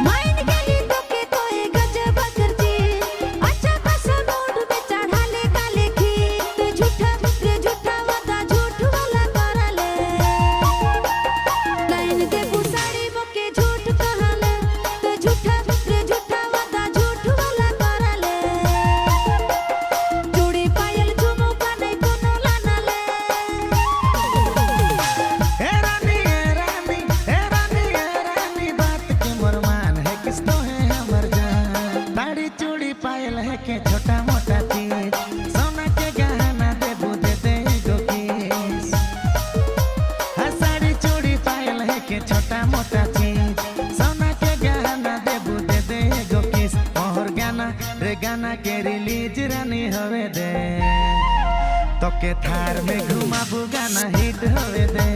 माइन गेली तोके तो ए गजब करती अच्छा खासा मूड में चढ़ा ले काले की ते झूठा वादा झूठ वाला करा ले लाइन दे पुसाड़ी मोके झूठ कहा ले ते झूठा वादा झूठ वाला करा ले चूड़ी पायल झुमका नहीं कोनो लाना ले ए रानी बात के मरमान है किस तो है हमर जान ताड़ी चूड़ी पायल है के छोटा मोटा चीज सोना के गहना दे बुदे दे गो किस हाँ साड़ी चूड़ी पायल है के छोटा मोटा चीज सोना के गहना दे बुदे दे गो किस और गाना रे गाना के रिलीज रानी होवे दे तो के थार में घुमाबू गाना हिट होवे दे